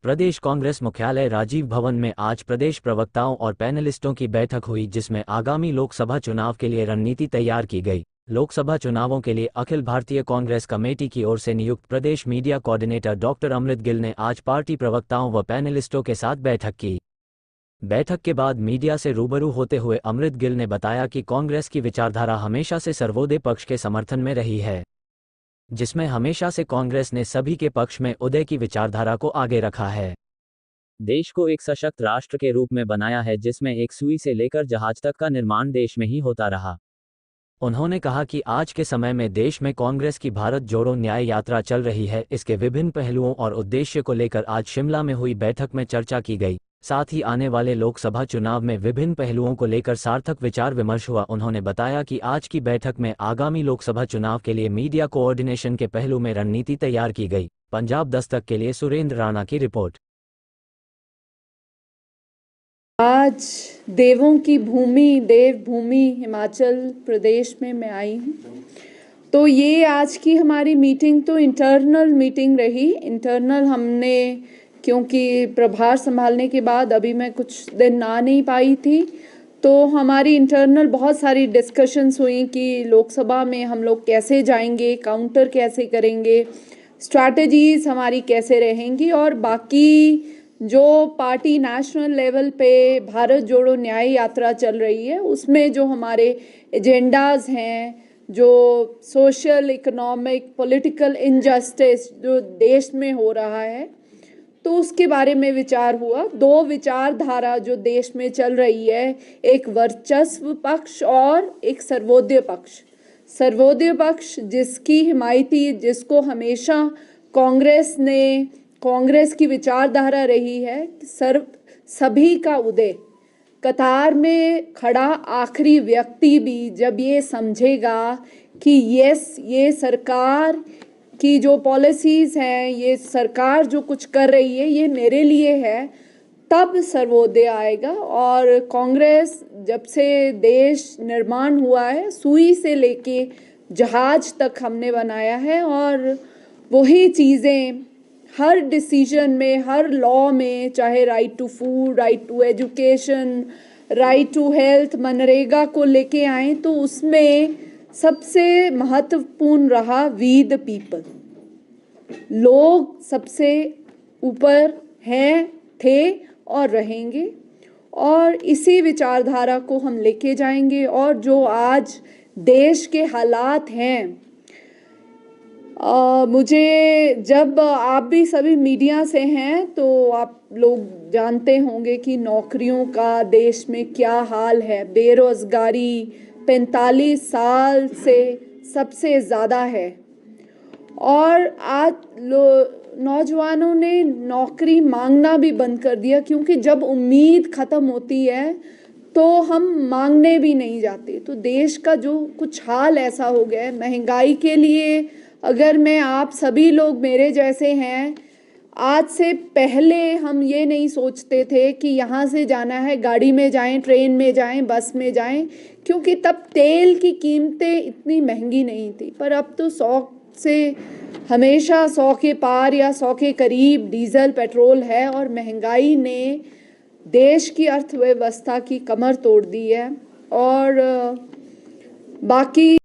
प्रदेश कांग्रेस मुख्यालय राजीव भवन में आज प्रदेश प्रवक्ताओं और पैनलिस्टों की बैठक हुई, जिसमें आगामी लोकसभा चुनाव के लिए रणनीति तैयार की गई। लोकसभा चुनावों के लिए अखिल भारतीय कांग्रेस कमेटी की ओर से नियुक्त प्रदेश मीडिया कोऑर्डिनेटर डॉक्टर अमृत गिल ने आज पार्टी प्रवक्ताओं व पैनलिस्टों के साथ बैठक की। बैठक के बाद मीडिया से रूबरू होते हुए अमृत गिल ने बताया कि कांग्रेस की विचारधारा हमेशा से सर्वोदय पक्ष के समर्थन में रही है, जिसमें हमेशा से कांग्रेस ने सभी के पक्ष में उदय की विचारधारा को आगे रखा है। देश को एक सशक्त राष्ट्र के रूप में बनाया है, जिसमें एक सुई से लेकर जहाज तक का निर्माण देश में ही होता रहा। उन्होंने कहा कि आज के समय में देश में कांग्रेस की भारत जोड़ो न्याय यात्रा चल रही है। इसके विभिन्न पहलुओं और उद्देश्य को लेकर आज शिमला में हुई बैठक में चर्चा की गई। साथ ही आने वाले लोकसभा चुनाव में विभिन्न पहलुओं को लेकर सार्थक विचार विमर्श हुआ। उन्होंने बताया कि आज की बैठक में आगामी लोकसभा चुनाव के लिए मीडिया कोऑर्डिनेशन के पहलू में रणनीति तैयार की गई। पंजाब दस्तक के लिए सुरेंद्र राणा की रिपोर्ट। आज देवों की भूमि देवभूमि हिमाचल प्रदेश में मैं आई हूँ। तो ये आज की हमारी मीटिंग तो इंटरनल मीटिंग रही। इंटरनल हमने, क्योंकि प्रभार संभालने के बाद अभी मैं कुछ दिन आ नहीं पाई थी, तो हमारी इंटरनल बहुत सारी डिस्कशंस हुई कि लोकसभा में हम लोग कैसे जाएंगे, काउंटर कैसे करेंगे, स्ट्रैटेजीज हमारी कैसे रहेंगी, और बाकी जो पार्टी नेशनल लेवल पे भारत जोड़ो न्याय यात्रा चल रही है उसमें जो हमारे एजेंडाज हैं, जो सोशल, इकोनॉमिक, पॉलिटिकल इनजस्टिस जो देश में हो रहा है, तो उसके बारे में विचार हुआ। दो विचारधारा जो देश में चल रही है, एक वर्चस्व पक्ष और एक सर्वोदय पक्ष। सर्वोदय पक्ष जिसकी हिमायती, जिसको हमेशा कांग्रेस की विचारधारा रही है, सभी का उदय। कतार में खड़ा आखिरी व्यक्ति भी जब ये समझेगा कि ये सरकार की जो पॉलिसीज़ हैं, ये सरकार जो कुछ कर रही है, ये मेरे लिए है, तब सर्वोदय आएगा। और कांग्रेस जब से देश निर्माण हुआ है, सुई से लेके जहाज तक हमने बनाया है, और वही चीज़ें हर डिसीजन में, हर लॉ में, चाहे right to food, right to education, right to health, MNREGA को लेके आए, तो उसमें सबसे महत्वपूर्ण रहा वी द पीपल। लोग सबसे ऊपर हैं, थे और रहेंगे, और इसी विचारधारा को हम लेके जाएंगे। और जो आज देश के हालात हैं, मुझे, जब आप भी सभी मीडिया से हैं तो आप लोग जानते होंगे कि नौकरियों का देश में क्या हाल है। बेरोज़गारी 45 साल से सबसे ज़्यादा है, और आज नौजवानों ने नौकरी मांगना भी बंद कर दिया, क्योंकि जब उम्मीद ख़त्म होती है तो हम मांगने भी नहीं जाते। तो देश का जो कुछ हाल ऐसा हो गया है, महंगाई के लिए अगर मैं, आप सभी लोग मेरे जैसे हैं, आज से पहले हम ये नहीं सोचते थे कि यहाँ से जाना है, गाड़ी में जाएं, ट्रेन में जाएं, बस में जाएं, क्योंकि तब तेल की कीमतें इतनी महंगी नहीं थी। पर अब तो 100 से हमेशा 100 के पार या 100 के करीब डीजल पेट्रोल है, और महंगाई ने देश की अर्थव्यवस्था की कमर तोड़ दी है। और बाकी